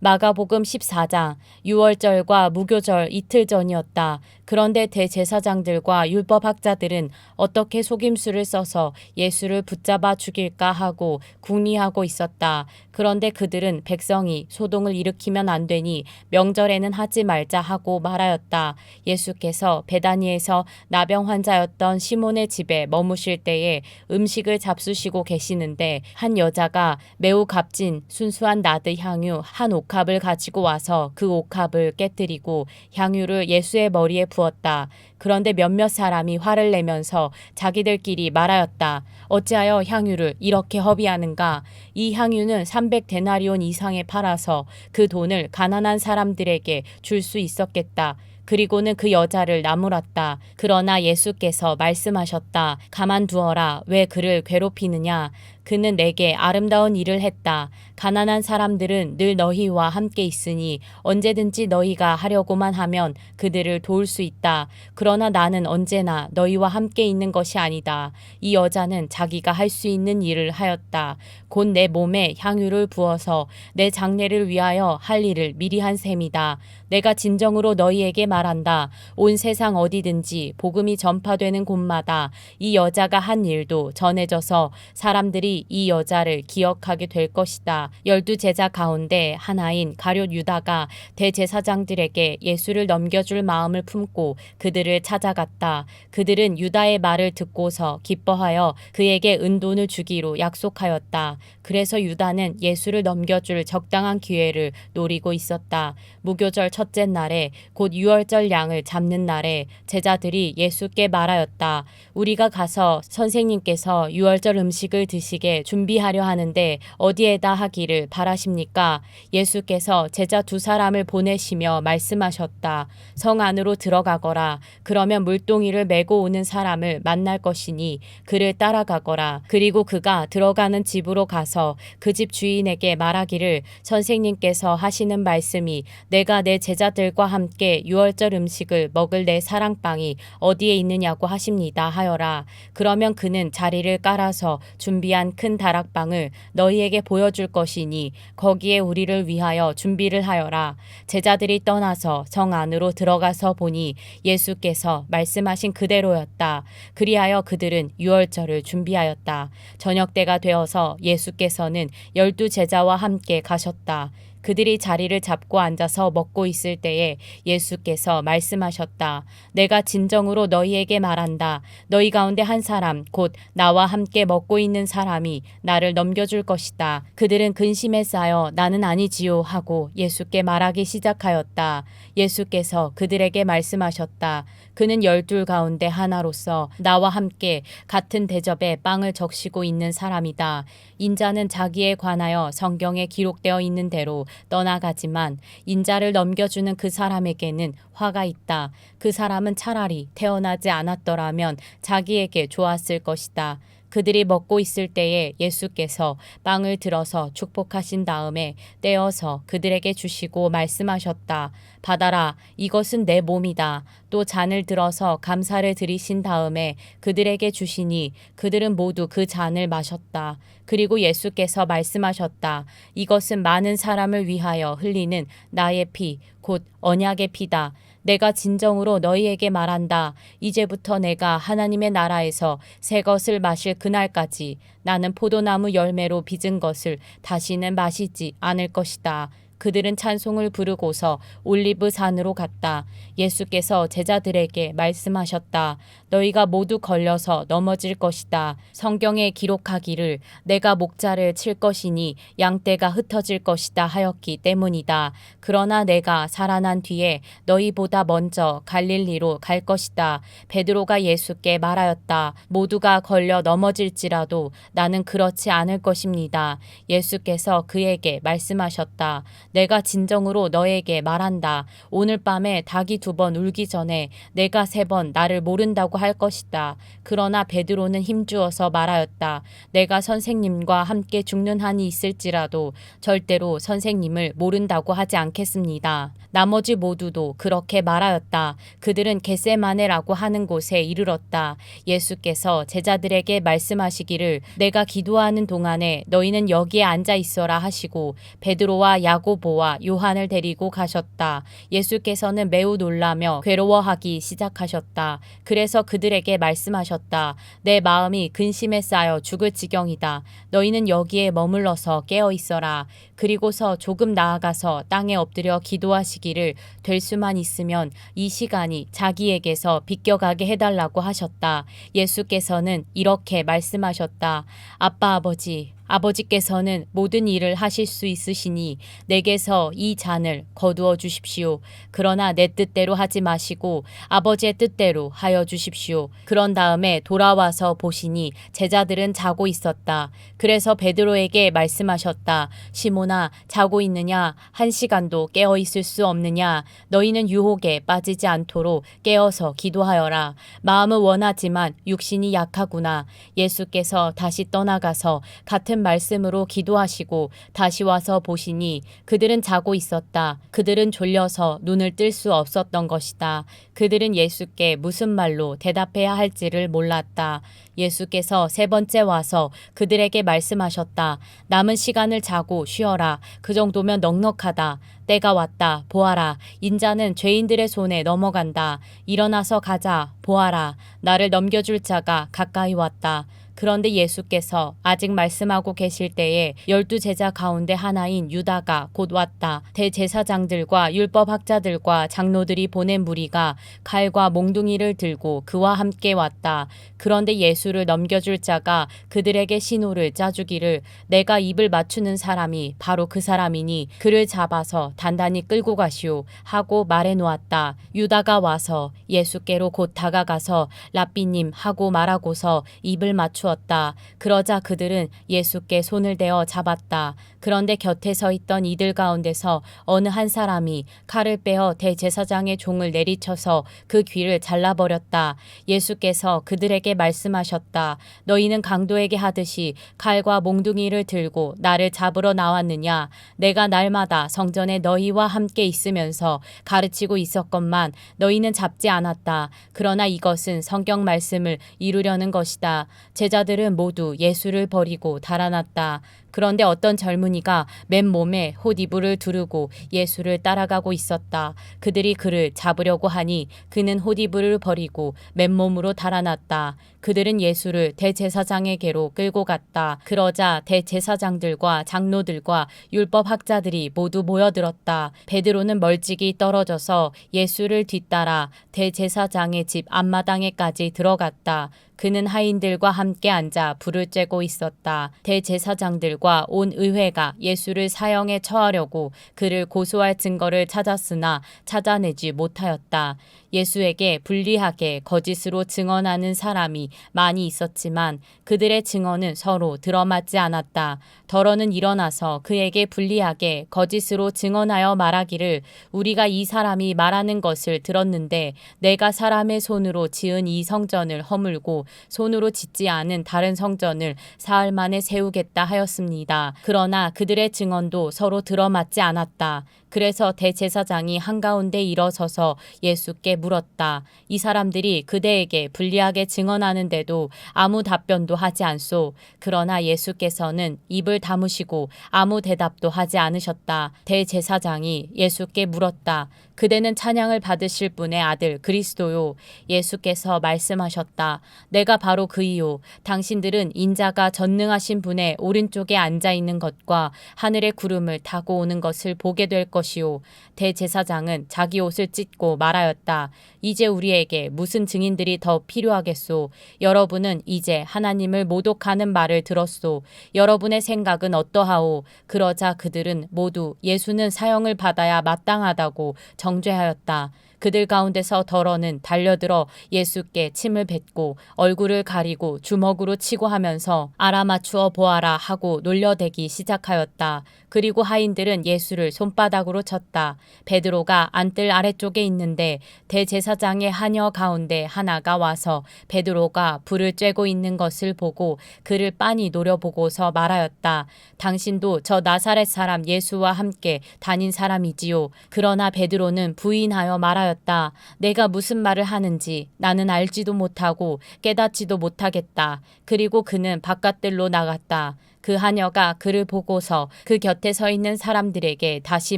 마가복음 14장. 유월절과 무교절 이틀 전이었다. 그런데 대제사장들과 율법학자들은 어떻게 속임수를 써서 예수를 붙잡아 죽일까 하고 궁리하고 있었다. 그런데 그들은 백성이 소동을 일으키면 안 되니 명절에는 하지 말자 하고 말하였다. 예수께서 베다니에서 나병 환자였던 시몬의 집에 머무실 때에 음식을 잡수시고 계시는데 한 여자가 매우 값진 순수한 나드 향유 한 옥합을 가지고 와서 그 옥합을 깨뜨리고 향유를 예수의 머리에 부었다. 그런데 몇몇 사람이 화를 내면서 자기들끼리 말하였다. 어찌하여 향유를 이렇게 허비하는가? 이 향유는 300데나리온 이상에 팔아서 그 돈을 가난한 사람들에게 줄 수 있었겠다. 그리고는 그 여자를 나무랐다. 그러나 예수께서 말씀하셨다. 가만두어라. 왜 그를 괴롭히느냐? 그는 내게 아름다운 일을 했다. 가난한 사람들은 늘 너희와 함께 있으니 언제든지 너희가 하려고만 하면 그들을 도울 수 있다. 그러나 나는 언제나 너희와 함께 있는 것이 아니다. 이 여자는 자기가 할 수 있는 일을 하였다. 곧 내 몸에 향유를 부어서 내 장례를 위하여 할 일을 미리 한 셈이다. 내가 진정으로 너희에게 말한다. 온 세상 어디든지 복음이 전파되는 곳마다 이 여자가 한 일도 전해져서 사람들이 이 여자를 기억하게 될 것이다. 12 제자 가운데 하나인 가룟 유다가 대제사장들에게 예수를 넘겨줄 마음을 품고 그들을 찾아갔다. 그들은 유다의 말을 듣고서 기뻐하여 그에게 은돈을 주기로 약속하였다. 그래서 유다는 예수를 넘겨줄 적당한 기회를 노리고 있었다. 무교절 첫째 날에 곧 유월절 양을 잡는 날에 제자들이 예수께 말하였다. 우리가 가서 선생님께서 유월절 음식을 드시게 준비하려 하는데 어디에다 하기를 바라십니까? 예수께서 제자 2사람을 보내시며 말씀하셨다. 성 안으로 들어가거라. 그러면 물동이를 메고 오는 사람을 만날 것이니 그를 따라가거라. 그리고 그가 들어가는 집으로 가서 그 집 주인에게 말하기를 선생님께서 하시는 말씀이 내가 내 제자들과 함께 유월절 음식을 먹을 내 사랑방이 어디에 있느냐고 하십니다 하여라. 그러면 그는 자리를 깔아서 준비한 큰 다락방을 너희에게 보여줄 것이니 거기에 우리를 위하여 준비를 하여라. 제자들이 떠나서 성 안으로 들어가서 보니 예수께서 말씀하신 그대로였다. 그리하여 그들은 유월절을 준비하였다. 저녁 때가 되어서 예수께서는 12 제자와 함께 가셨다. 그들이 자리를 잡고 앉아서 먹고 있을 때에 예수께서 말씀하셨다. 내가 진정으로 너희에게 말한다. 너희 가운데 한 사람 곧 나와 함께 먹고 있는 사람이 나를 넘겨줄 것이다. 그들은 근심에 쌓여 나는 아니지요 하고 예수께 말하기 시작하였다. 예수께서 그들에게 말씀하셨다. 그는 12 가운데 하나로서 나와 함께 같은 대접에 빵을 적시고 있는 사람이다. 인자는 자기에 관하여 성경에 기록되어 있는 대로 떠나가지만 인자를 넘겨주는 그 사람에게는 화가 있다. 그 사람은 차라리 태어나지 않았더라면 자기에게 좋았을 것이다. 그들이 먹고 있을 때에 예수께서 빵을 들어서 축복하신 다음에 떼어서 그들에게 주시고 말씀하셨다. 받아라. 이것은 내 몸이다. 또 잔을 들어서 감사를 드리신 다음에 그들에게 주시니 그들은 모두 그 잔을 마셨다. 그리고 예수께서 말씀하셨다. 이것은 많은 사람을 위하여 흘리는 나의 피, 곧 언약의 피다. 내가 진정으로 너희에게 말한다. 이제부터 내가 하나님의 나라에서 새 것을 마실 그날까지 나는 포도나무 열매로 빚은 것을 다시는 마시지 않을 것이다. 그들은 찬송을 부르고서 올리브 산으로 갔다. 예수께서 제자들에게 말씀하셨다. 너희가 모두 걸려서 넘어질 것이다. 성경에 기록하기를 내가 목자를 칠 것이니 양떼가 흩어질 것이다 하였기 때문이다. 그러나 내가 살아난 뒤에 너희보다 먼저 갈릴리로 갈 것이다. 베드로가 예수께 말하였다. 모두가 걸려 넘어질지라도 나는 그렇지 않을 것입니다. 예수께서 그에게 말씀하셨다. 내가 진정으로 너에게 말한다. 오늘 밤에 닭이 2번 울기 전에 내가 3번 나를 모른다고 할 것이다. 그러나 베드로는 힘주어서 말하였다. 내가 선생님과 함께 죽는 한이 있을지라도 절대로 선생님을 모른다고 하지 않겠습니다. 나머지 모두도 그렇게 말하였다. 그들은 겟세마네라고 하는 곳에 이르렀다. 예수께서 제자들에게 말씀하시기를 내가 기도하는 동안에 너희는 여기에 앉아 있어라 하시고 베드로와 야곱 야고보와 요한을 데리고 가셨다. 예수께서는 매우 놀라며 괴로워하기 시작하셨다. 그래서 그들에게 말씀하셨다. 내 마음이 근심에 쌓여 죽을 지경이다. 너희는 여기에 머물러서 깨어 있어라. 그리고서 조금 나아가서 땅에 엎드려 기도하시기를 될 수만 있으면 이 시간이 자기에게서 비껴가게 해달라고 하셨다. 예수께서는 이렇게 말씀하셨다. 아빠 아버지, 아버지께서는 모든 일을 하실 수 있으시니 내게서 이 잔을 거두어 주십시오. 그러나 내 뜻대로 하지 마시고 아버지의 뜻대로 하여 주십시오. 그런 다음에 돌아와서 보시니 제자들은 자고 있었다. 그래서 베드로에게 말씀하셨다. 시몬아, 자고 있느냐? 1시간도 깨어 있을 수 없느냐? 너희는 유혹에 빠지지 않도록 깨어서 기도하여라. 마음은 원하지만 육신이 약하구나. 예수께서 다시 떠나가서 같은 말씀으로 기도하시고 다시 와서 보시니 그들은 자고 있었다. 그들은 졸려서 눈을 뜰 수 없었던 것이다. 그들은 예수께 무슨 말로 대답해야 할지를 몰랐다. 예수께서 3번째 와서 그들에게 말씀하셨다. 남은 시간을 자고 쉬어라. 그 정도면 넉넉하다. 때가 왔다. 보아라. 인자는 죄인들의 손에 넘어간다. 일어나서 가자. 보아라. 나를 넘겨줄 자가 가까이 왔다. 그런데 예수께서 아직 말씀하고 계실 때에 12제자 가운데 하나인 유다가 곧 왔다. 대제사장들과 율법학자들과 장로들이 보낸 무리가 칼과 몽둥이를 들고 그와 함께 왔다. 그런데 예수를 넘겨줄 자가 그들에게 신호를 짜주기를 내가 입을 맞추는 사람이 바로 그 사람이니 그를 잡아서 단단히 끌고 가시오 하고 말해 놓았다. 유다가 와서 예수께로 곧 다가가서 랍비님 하고 말하고서 입을 맞추었다. 그러자 그들은 예수께 손을 대어 잡았다. 그런데 곁에 서 있던 이들 가운데서 어느 한 사람이 칼을 빼어 대제사장의 종을 내리쳐서 그 귀를 잘라버렸다. 예수께서 그들에게 말씀하셨다. 너희는 강도에게 하듯이 칼과 몽둥이를 들고 나를 잡으러 나왔느냐? 내가 날마다 성전에 너희와 함께 있으면서 가르치고 있었건만 너희는 잡지 않았다. 그러나 이것은 성경 말씀을 이루려는 것이다. 제자들은 모두 예수를 버리고 달아났다. 그런데 어떤 젊은이가 맨몸에 홑이불을 두르고 예수를 따라가고 있었다. 그들이 그를 잡으려고 하니 그는 홑이불을 버리고 맨몸으로 달아났다. 그들은 예수를 대제사장에게로 끌고 갔다. 그러자 대제사장들과 장로들과 율법학자들이 모두 모여들었다. 베드로는 멀찍이 떨어져서 예수를 뒤따라 대제사장의 집 앞마당에까지 들어갔다. 그는 하인들과 함께 앉아 불을 쬐고 있었다. 대제사장들과 온 의회가 예수를 사형에 처하려고 그를 고소할 증거를 찾았으나 찾아내지 못하였다. 예수에게 불리하게 거짓으로 증언하는 사람이 많이 있었지만 그들의 증언은 서로 들어맞지 않았다. 더러는 일어나서 그에게 불리하게 거짓으로 증언하여 말하기를 우리가 이 사람이 말하는 것을 들었는데 내가 사람의 손으로 지은 이 성전을 허물고 손으로 짓지 않은 다른 성전을 사흘 만에 세우겠다 하였습니다. 그러나 그들의 증언도 서로 들어맞지 않았다. 그래서 대제사장이 한가운데 일어서서 예수께 물었다. 이 사람들이 그대에게 불리하게 증언하는데도 아무 답변도 하지 않소. 그러나 예수께서는 입을 다무시고 아무 대답도 하지 않으셨다. 대제사장이 예수께 물었다. 그대는 찬양을 받으실 분의 아들 그리스도요. 예수께서 말씀하셨다. 내가 바로 그이요. 당신들은 인자가 전능하신 분의 오른쪽에 앉아 있는 것과 하늘의 구름을 타고 오는 것을 보게 될 것이요. 대제사장은 자기 옷을 찢고 말하였다. 이제 우리에게 무슨 증인들이 더 필요하겠소. 여러분은 이제 하나님을 모독하는 말을 들었소. 여러분의 생각은 어떠하오. 그러자 그들은 모두 예수는 사형을 받아야 마땅하다고 정죄하였다. 그들 가운데서 더러는 달려들어 예수께 침을 뱉고 얼굴을 가리고 주먹으로 치고 하면서 알아맞추어 보아라 하고 놀려대기 시작하였다. 그리고 하인들은 예수를 손바닥으로 쳤다. 베드로가 안뜰 아래쪽에 있는데 대제사장의 하녀 가운데 하나가 와서 베드로가 불을 쬐고 있는 것을 보고 그를 빤히 노려보고서 말하였다. 당신도 저 나사렛 사람 예수와 함께 다닌 사람이지요. 그러나 베드로는 부인하여 말하였다. 내가 무슨 말을 하는지 나는 알지도 못하고 깨닫지도 못하겠다. 그리고 그는 바깥들로 나갔다. 그 하녀가 그를 보고서 그 곁에 서 있는 사람들에게 다시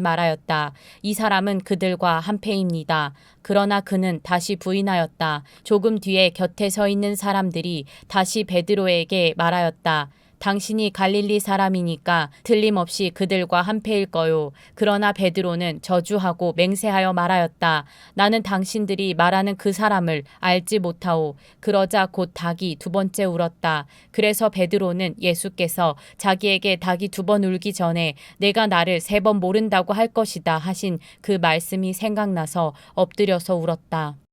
말하였다. 이 사람은 그들과 한패입니다. 그러나 그는 다시 부인하였다. 조금 뒤에 곁에 서 있는 사람들이 다시 베드로에게 말하였다. 당신이 갈릴리 사람이니까 틀림없이 그들과 한패일 거요. 그러나 베드로는 저주하고 맹세하여 말하였다. 나는 당신들이 말하는 그 사람을 알지 못하오. 그러자 곧 닭이 두 번째 울었다. 그래서 베드로는 예수께서 자기에게 닭이 두 번 울기 전에 내가 나를 세 번 모른다고 할 것이다 하신 그 말씀이 생각나서 엎드려서 울었다.